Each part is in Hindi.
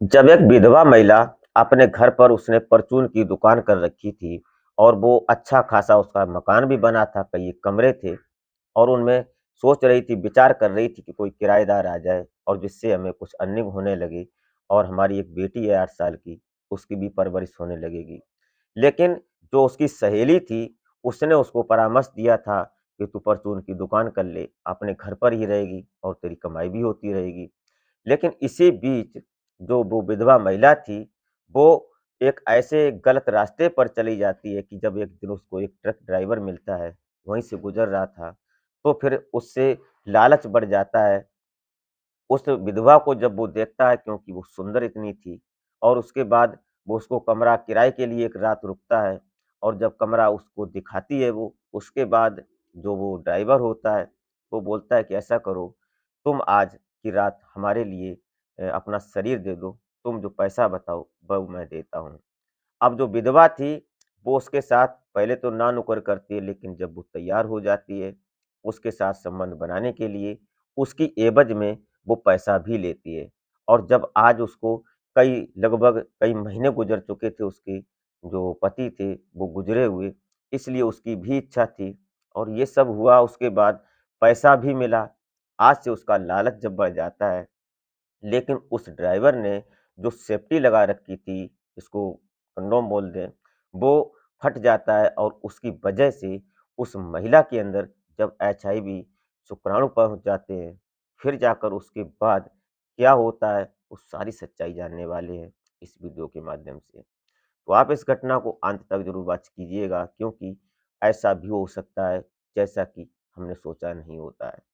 जब एक विधवा महिला अपने घर पर उसने परचून की दुकान कर रखी थी और वो अच्छा खासा उसका मकान भी बना था, कई कमरे थे और उनमें सोच रही थी, विचार कर रही थी कि कोई किराएदार आ जाए और जिससे हमें कुछ अर्निंग होने लगे और हमारी एक बेटी है 8 साल की, उसकी भी परवरिश होने लगेगी। लेकिन जो उसकी सहेली थी, उसने उसको परामर्श दिया था कि तू परचून की दुकान कर ले, अपने घर पर ही रहेगी और तेरी कमाई भी होती रहेगी। लेकिन इसी बीच जो वो विधवा महिला थी, वो एक ऐसे गलत रास्ते पर चली जाती है कि जब एक दिन उसको एक ट्रक ड्राइवर मिलता है, वहीं से गुज़र रहा था, तो फिर उससे लालच बढ़ जाता है। उस विधवा को जब वो देखता है क्योंकि वो सुंदर इतनी थी और उसके बाद वो उसको कमरा किराए के लिए एक रात रुकता है और जब कमरा उसको दिखाती है वो, उसके बाद जो वो ड्राइवर होता है, वो बोलता है कि ऐसा करो, तुम आज की रात हमारे लिए अपना शरीर दे दो, तुम जो पैसा बताओ वो मैं देता हूँ। अब जो विधवा थी, वो उसके साथ पहले तो ना-नुकुर करती है, लेकिन जब वो तैयार हो जाती है, उसके साथ संबंध बनाने के लिए, उसकी एवज़ में वो पैसा भी लेती है। और जब आज उसको लगभग कई महीने गुज़र चुके थे, उसके जो पति थे, वो गुज़रे हुए, इसलिए उसकी भी इच्छा थी और ये सब हुआ उसके बाद पैसा भी मिला। आज से उसका लालच जब बढ़ जाता है, लेकिन उस ड्राइवर ने जो सेफ्टी लगा रखी थी, जिसको कंडोम बोल दें, वो फट जाता है और उसकी वजह से उस महिला के अंदर जब एचआईवी शुक्राणु पहुँच जाते हैं, फिर जाकर उसके बाद क्या होता है, वो सारी सच्चाई जानने वाले हैं इस वीडियो के माध्यम से। तो आप इस घटना को अंत तक ज़रूर वॉच कीजिएगा क्योंकि ऐसा भी हो सकता है, जैसा कि हमने सोचा नहीं होता है।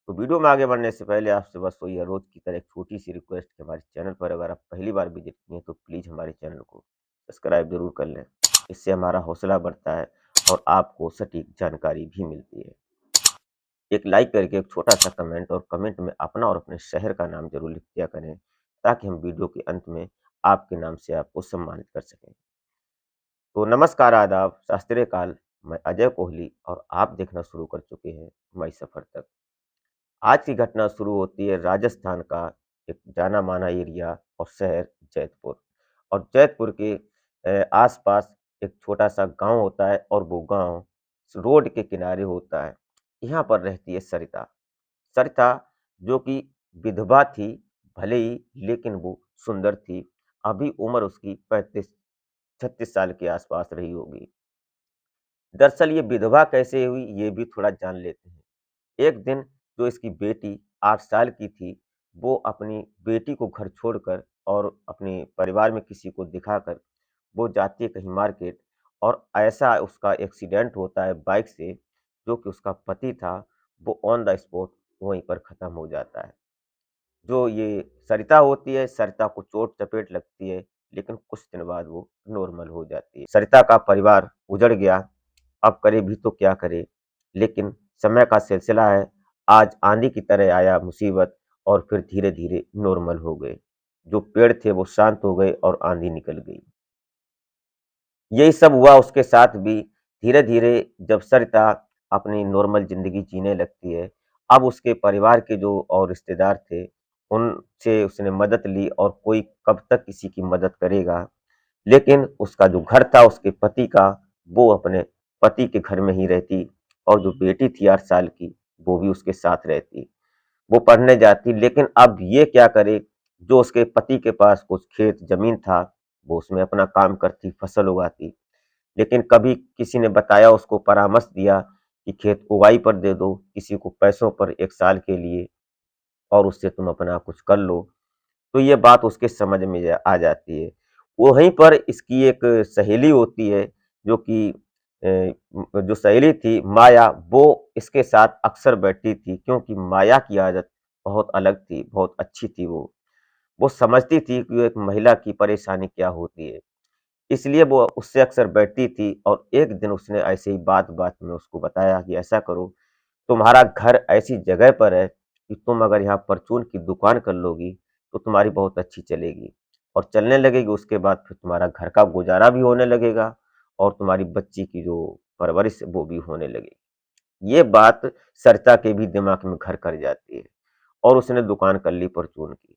तो वीडियो में आगे बढ़ने से पहले आपसे बस वही है रोज़ की तरह एक छोटी-सी रिक्वेस्ट कि हमारे चैनल पर अगर आप पहली बार विज़िट किए हैं तो प्लीज़ हमारे चैनल को सब्सक्राइब ज़रूर कर लें। इससे हमारा हौसला बढ़ता है और आपको सटीक जानकारी भी मिलती है। एक लाइक करके एक छोटा-सा कमेंट और कमेंट में अपना और अपने शहर का नाम ज़रूर लिख दिया करें, ताकि हम वीडियो के अंत में आपके नाम से आपको सम्मानित कर सकें। तो नमस्कार, आदाब, सत श्री अकाल, मैं अजय कोहली और आप देखना शुरू कर चुके हैं मई सफ़र तक। आज की घटना शुरू होती है राजस्थान का एक जाना-माना एरिया और शहर जैतपुर और जैतपुर के आस-पास एक छोटा-सा गाँव होता है और वो गाँव रोड के किनारे होता है। यहाँ पर रहती है सरिता। सरिता जो कि विधवा थी, भले ही लेकिन वो सुंदर थी। अभी उम्र उसकी 35-36 साल के आस-पास रही होगी। दरअसल ये विधवा कैसे हुई, ये भी थोड़ा जान लेते हैं। एक दिन जो इसकी बेटी 8 साल की थी, वो अपनी बेटी को घर छोड़कर और अपने परिवार में किसी को दिखाकर वो जाती है कहीं मार्केट और ऐसा उसका एक्सीडेंट होता है बाइक से, जो कि उसका पति था, वो ऑन द स्पॉट वहीं पर ख़त्म हो जाता है। जो ये सरिता होती है, सरिता को चोट-चपेट लगती है, लेकिन कुछ दिन बाद वो नॉर्मल हो जाती है। सरिता का परिवार उजड़ गया, अब करे भी तो क्या करे? लेकिन समय का सिलसिला है, आज आंधी की तरह आया मुसीबत और फिर धीरे-धीरे नॉर्मल हो गए। जो पेड़ थे वो शांत हो गए और आंधी निकल गई। यही सब हुआ उसके साथ भी, धीरे-धीरे जब सरिता अपनी नॉर्मल ज़िंदगी जीने लगती है, अब उसके परिवार के जो और रिश्तेदार थे, उनसे उसने मदद ली और कोई कब तक किसी की मदद करेगा। लेकिन उसका जो घर था उसके पति का, वो अपने पति के घर में ही रहती और जो बेटी थी 8 साल की, वो भी उसके साथ रहती। वो पढ़ने जाती लेकिन अब ये क्या करे, जो उसके पति के पास कुछ खेत ज़मीन था, वो उसमें अपना काम करती, फसल उगाती। लेकिन कभी किसी ने बताया उसको परामर्श दिया कि खेत उगाई पर दे दो, किसी को पैसों पर 1 साल के लिए और उससे तुम अपना कुछ कर लो। तो ये बात उसके समझ में आ जाती है। वहीं पर इसकी एक सहेली होती है जो कि जो सहेली थी माया, वो इसके साथ अक्सर बैठती थी क्योंकि माया की आदत बहुत अलग थी, बहुत अच्छी थी वो। वो समझती थी कि एक महिला की परेशानी क्या होती है। इसलिए वो उससे अक्सर बैठती थी और एक दिन उसने ऐसे ही बात-बात में उसको बताया कि ऐसा करो, तुम्हारा घर ऐसी जगह पर है कि तुम अगर यहाँ परचून की दुकान कर लोगी, तो तुम्हारी बहुत अच्छी चलेगी और चलने लगेगी उसके बाद फिर तुम्हारा घर का गुज़ारा भी होने लगेगा और तुम्हारी बच्ची की जो परवरिश है वो भी होने लगेगी। ये बात सरिता के भी दिमाग में घर कर जाती है और उसने दुकान कर ली परचून की।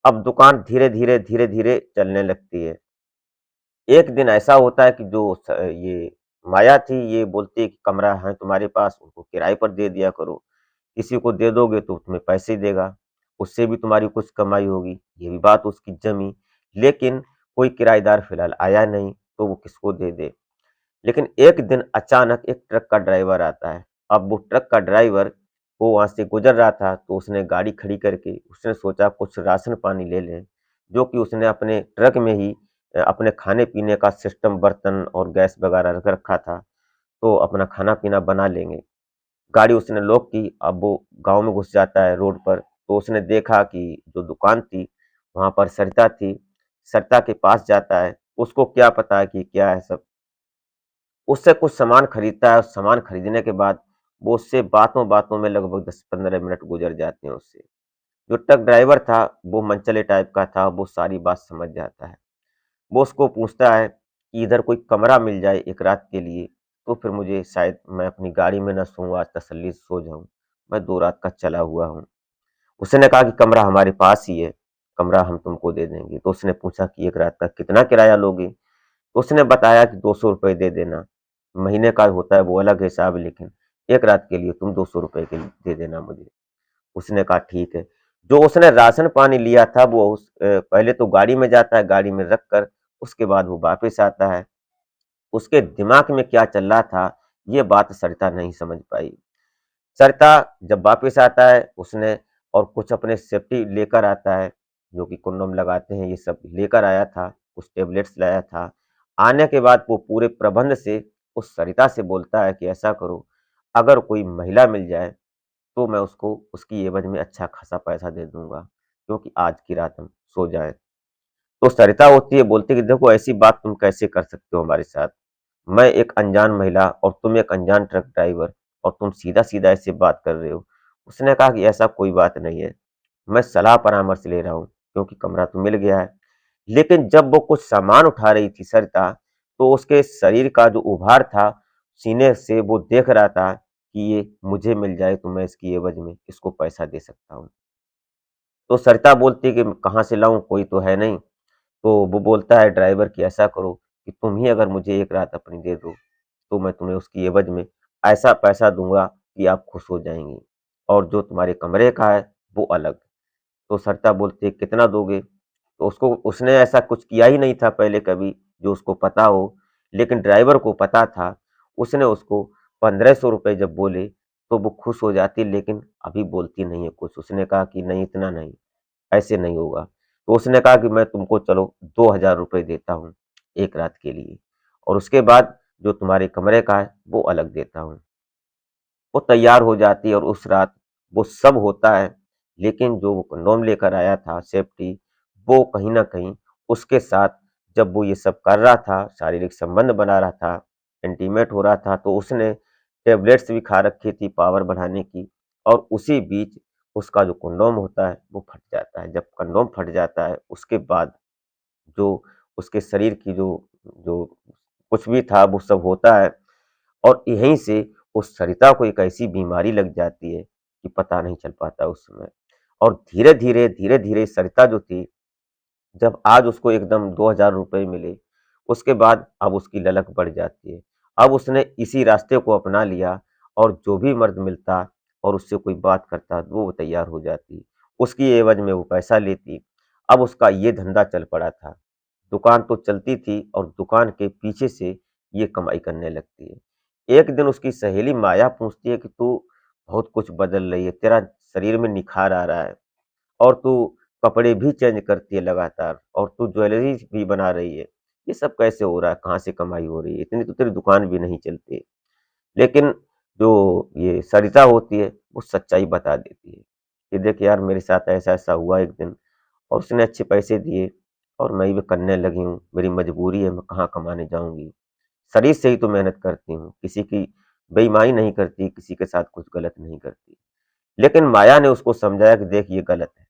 अब दुकान धीरे-धीरे चलने लगती है। एक दिन ऐसा होता है कि ये माया थी, ये बोलती है कि कमरा है तुम्हारे पास, उनको किराए पर दे दिया करो। किसी को दे दोगे तो तुम्हें पैसे देगा, उससे भी तुम्हारी कुछ कमाई होगी। ये भी बात उसकी जमी, लेकिन कोई किराएदार फिलहाल आया नहीं, तो वो किसको दे दे। लेकिन एक दिन अचानक एक ट्रक का ड्राइवर आता है। अब वो ट्रक का ड्राइवर वो वहाँ से गुजर रहा था, तो उसने गाड़ी खड़ी करके उसने सोचा कुछ राशन पानी ले लें, जो कि उसने अपने ट्रक में ही अपने खाने-पीने का सिस्टम, बर्तन और गैस वगैरह रख रखा था, तो अपना खाना-पीना बना लेंगे। गाड़ी उसने लॉक की, अब वो गाँव में घुस जाता है रोड पर, तो उसने देखा कि जो दुकान थी, वहाँ पर सरिता थी। सरिता के पास जाता है, उसको क्या पता है कि क्या है सब। उससे कुछ सामान खरीदता है और सामान खरीदने के बाद वो उससे बातों-बातों में लगभग 10-15 मिनट गुजर जाते हैं उससे। जो ट्रक ड्राइवर था, वो मनचले टाइप का था, वो सारी बात समझ जाता है। वो उसको पूछता है कि इधर कोई कमरा मिल जाए एक रात के लिए, तो फिर मुझे शायद मैं अपनी गाड़ी में ना सोऊँ, आज तसल्ली से सो जाऊँ। मैं 2 रात का चला हुआ हूँ। उसने कहा कि कमरा हमारे पास ही है, कमरा हम तुमको दे देंगे। तो उसने पूछा कि 1 रात का कितना किराया लोगे? तो उसने बताया कि ₹200 दे देना। महीने का होता है वो अलग हिसाब है, लेकिन 1 रात के लिए तुम ₹200 के दे देना मुझे। उसने कहा ठीक है। जो उसने राशन पानी लिया था वो पहले तो गाड़ी में जाता है, गाड़ी में रख कर उसके बाद वो वापस आता है। उसके दिमाग में क्या चल रहा था, ये बात सरिता नहीं समझ पाई। सरिता जब वापस आता है उसने और कुछ अपने सेफ्टी लेकर आता है, जो कि कंडोम लगाते हैं, ये सब लेकर आया था, कुछ टैबलेट्स लाया था। आने के बाद वो पूरे प्रबंध से उस सरिता से बोलता है कि ऐसा करो, अगर कोई महिला मिल जाए तो मैं उसको उसकी एवज़ में अच्छा खासा पैसा दे दूँगा, क्योंकि आज की रात हम सो जाएँ। तो सरिता होती है, बोलती है कि देखो ऐसी बात तुम कैसे कर सकते हो हमारे साथ? मैं एक अनजान महिला और तुम एक अनजान ट्रक ड्राइवर, और तुम सीधा-सीधा ऐसे बात कर रहे हो। उसने कहा कि ऐसा कोई बात नहीं है, मैं सलाह-परामर्श ले रहा हूँ, क्योंकि कमरा तो मिल गया है। लेकिन जब वो कुछ सामान उठा रही थी सरिता, तो उसके शरीर का जो उभार था, सीने से वो देख रहा था कि ये मुझे मिल जाए तो मैं इसकी एवज़ में इसको पैसा दे सकता हूँ। तो सरिता बोलती है कि कहाँ से लाऊँ, कोई तो है नहीं। तो वो बोलता है ड्राइवर कि ऐसा करो कि तुम ही अगर मुझे 1 रात अपनी दे दो, तो मैं तुम्हें उसकी एवज़ में ऐसा पैसा दूँगा कि आप खुश हो जाएँगी, और जो तुम्हारे कमरे का है, वो अलग। तो सरिता बोलती है कितना दोगे? तो उसको उसने ऐसा कुछ किया ही नहीं था पहले कभी, जो उसको पता हो, लेकिन ड्राइवर को पता था। उसने उसको ₹1500 जब बोले, तो वो खुश हो जाती, लेकिन अभी बोलती नहीं है कुछ। उसने कहा कि नहीं, इतना नहीं, ऐसे नहीं होगा। तो उसने कहा कि मैं तुमको चलो ₹2000 देता हूँ, 1 रात के लिए, और उसके बाद जो तुम्हारे कमरे का है, वो अलग देता हूँ। वो तैयार हो जाती है और उस रात वो सब होता है, लेकिन जो वो कंडोम लेकर आया था सेफ्टी, वो कहीं न कहीं उसके साथ जब वो ये सब कर रहा था, शारीरिक संबंध बना रहा था, इंटीमेट हो रहा था, तो उसने टैबलेट्स भी खा रखी थी पावर बढ़ाने की, और उसी बीच उसका जो कंडोम होता है, वो फट जाता है। जब कंडोम फट जाता है, उसके बाद जो उसके शरीर की जो जो कुछ भी था, वो सब होता है, और यहीं से उस सरिता को एक ऐसी बीमारी लग जाती है कि पता नहीं चल पाता उस समय। और धीरे-धीरे सरिता जो थी, जब आज उसको एकदम ₹2000 मिले, उसके बाद अब उसकी ललक बढ़ जाती है। अब उसने इसी रास्ते को अपना लिया, और जो भी मर्द मिलता और उससे कोई बात करता, वो तैयार हो जाती। उसकी एवज़ में वो पैसा लेती। अब उसका ये धंधा चल पड़ा था। दुकान तो चलती थी और दुकान के पीछे से ये कमाई करने लगती है। एक दिन उसकी सहेली माया पूछती है कि तू बहुत कुछ बदल रही है, तेरा शरीर में निखार आ रहा है, और तू कपड़े भी चेंज करती है लगातार, और तू ज्वेलरी भी बना रही है। ये सब कैसे हो रहा है? कहाँ से कमाई हो रही है? इतनी तो तेरी दुकान भी नहीं चलती। लेकिन जो ये सरिता होती है, वो सच्चाई बता देती है कि देख यार, मेरे साथ ऐसा-ऐसा हुआ एक दिन, और उसने अच्छे पैसे दिए, और मैं भी करने लगी हूँ, मेरी मजबूरी है, मैं कहाँ कमाने जाऊँगी। शरीर से ही तो मेहनत करती हूँ, किसी की बेईमानी नहीं करती, किसी के साथ कुछ गलत नहीं करती। लेकिन माया ने उसको समझाया कि देख ये गलत है।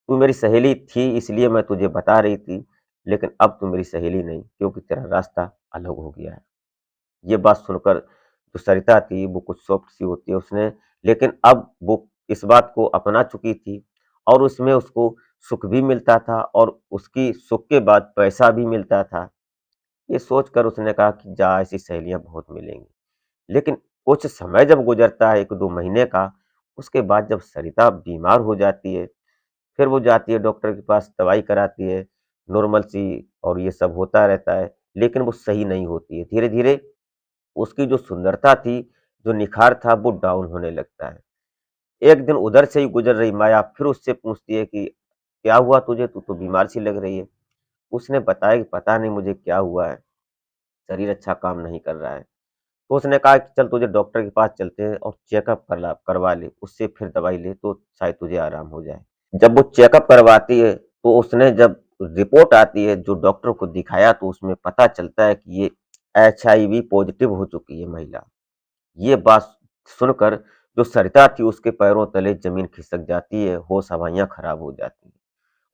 तू मेरी सहेली थी इसलिए मैं तुझे बता रही थी, लेकिन अब तू मेरी सहेली नहीं, क्योंकि तेरा रास्ता अलग हो गया है। ये बात सुनकर जो सरिता थी वो कुछ सॉफ्ट सी होती है उसने, लेकिन अब वो इस बात को अपना चुकी थी, और उसमें उसको सुख भी मिलता था और उसकी सुख के बाद पैसा भी मिलता था। ये सोचकर उसने कहा कि जा ऐसी सहेलियाँ बहुत मिलेंगी। लेकिन कुछ समय जब गुज़रता है 1-2 महीने का, उसके बाद जब सरिता बीमार हो जाती है, फिर वो जाती है डॉक्टर के पास, दवाई कराती है, नॉर्मल सी और ये सब होता रहता है, लेकिन वो सही नहीं होती है। धीरे-धीरे उसकी जो सुंदरता थी, जो निखार था, वो डाउन होने लगता है। एक दिन उधर से ही गुज़र रही माया फिर उससे पूछती है कि, "क्या हुआ तुझे? तू तो बीमार सी लग रही है।" उसने बताया कि, "पता नहीं मुझे क्या हुआ है, शरीर अच्छा काम नहीं कर रहा है।" तो उसने कहा कि, "चल तुझे डॉक्टर के पास चलते हैं और चेकअप करवा ले, उससे फिर दवाई ले तो शायद तुझे आराम हो जाए।" जब वो चेकअप करवाती है, तो उसने जब रिपोर्ट आती है, जो डॉक्टर को दिखाया तो उसमें पता चलता है कि ये एचआईवी पॉज़िटिव हो चुकी है महिला। ये बात सुनकर जो सरिता थी उसके पैरों तले ज़मीन खिसक जाती है, होश-हवाइयाँ खराब हो जाती हैं।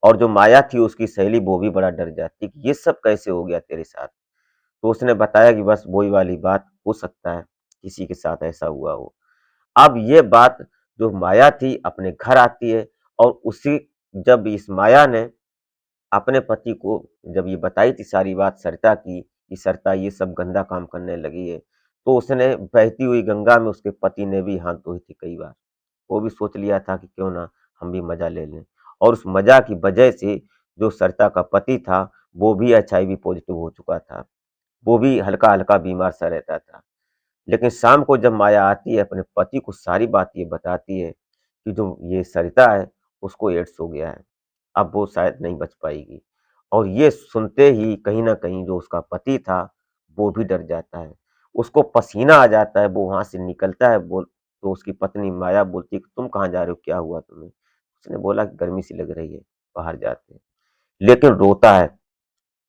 और जो माया थी उसकी सहेली वो भी बड़ा डर जाती है कि ये सब कैसे हो गया तेरे साथ? तो उसने बताया कि बस वही वाली बात, हो सकता है किसी के साथ ऐसा हुआ हो। अब ये बात जो माया थी अपने घर आती है और उसी जब इस माया ने अपने पति को जब ये बताई थी सारी बात सरिता की, कि सरिता ये सब गंदा काम करने लगी है, तो उसने बहती हुई गंगा में उसके पति ने भी हाथ धोए थे कई बार। वो भी सोच लिया था कि क्यों ना हम भी मज़ा ले लें और उस मज़ा की वजह से जो सरिता का पति था, वो भी एचआईवी पॉज़िटिव हो चुका था। वो भी हल्का-हल्का बीमार-सा रहता था। लेकिन शाम को जब माया आती है, अपने पति को सारी बात ये बताती है कि जो ये सरिता है, उसको एड्स हो गया है। अब वो शायद नहीं बच पाएगी और ये सुनते ही कहीं न कहीं जो उसका पति था, वो भी डर जाता है। उसको पसीना आ जाता है, वो वहाँ से निकलता है तो उसकी पत्नी माया बोलती है कि तुम कहाँ जा रहे हो? क्या हुआ तुम्हें? उसने बोला कि गर्मी सी लग रही है, बाहर जाते हैं। लेकिन रोता है।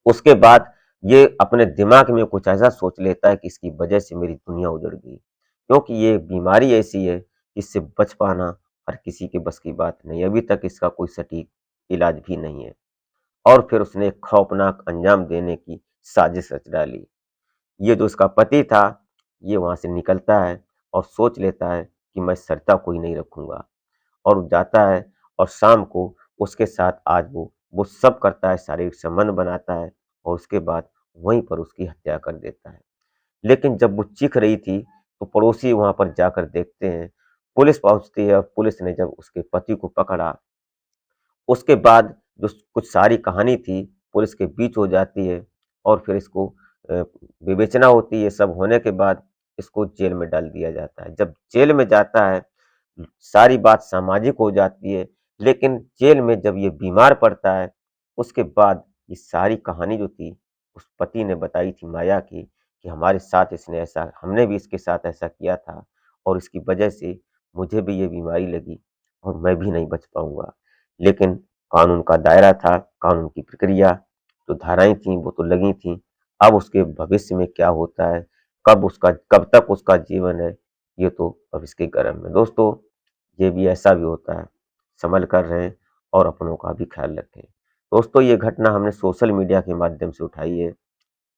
उसके बाद ये अपने दिमाग में कुछ ऐसा सोच लेता है कि इसकी वजह से मेरी दुनिया उजड़ गई। क्योंकि ये बीमारी ऐसी है, इससे बच पाना हर किसी के बस की बात नहीं है। अभी तक इसका कोई सटीक इलाज भी नहीं है। और फिर उसने एक खौफनाक अंजाम देने की साजिश रच डाली। ये जो उसका पति था, ये वहाँ से निकलता है और सोच लेता है कि मैं सरिता को ही नहीं रखूँगा और वो जाता है और शाम को उसके साथ आज वो सब करता है, शारीरिक संबंध बनाता है और उसके बाद वहीं पर उसकी हत्या कर देता है। लेकिन जब वो चीख रही थी, तो पड़ोसी वहाँ पर जाकर देखते हैं। पुलिस पहुँचती है और पुलिस ने जब उसके पति को पकड़ा उसके बाद जो कुछ सारी कहानी थी, पुलिस के बीच हो जाती है और फिर इसको विवेचना होती है, सब होने के बाद इसको जेल में डाल दिया जाता है। जब जेल में जाता है, सारी बात सामाजिक हो जाती है, लेकिन जेल में जब ये बीमार पड़ता है, उसके बाद ये सारी कहानी जो थी, उस पति ने बताई थी माया की, कि हमारे साथ इसने ऐसा हमने भी इसके साथ ऐसा किया था और इसकी वजह से मुझे भी ये बीमारी लगी और मैं भी नहीं बच पाऊँगा। लेकिन कानून का दायरा था, कानून की प्रक्रिया, जो धाराएँ थीं वो तो लगी थीं। अब उसके भविष्य में क्या होता है, कब तक उसका जीवन है, ये तो भविष्य के गर्भ में। दोस्तों, ये भी ऐसा भी होता है, संभल कर रहें और अपनों का भी ख्याल रखें। दोस्तों, ये घटना हमने सोशल मीडिया के माध्यम से उठाई है।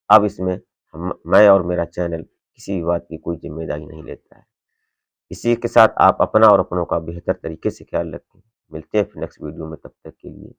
अब इसमें मैं और मेरा चैनल किसी भी बात की कोई ज़िम्मेदारी नहीं लेता है। इसी के साथ आप अपना और अपनों का बेहतर तरीके से ख्याल रखें। मिलते हैं फिर नेक्स्ट वीडियो में, तब तक के लिए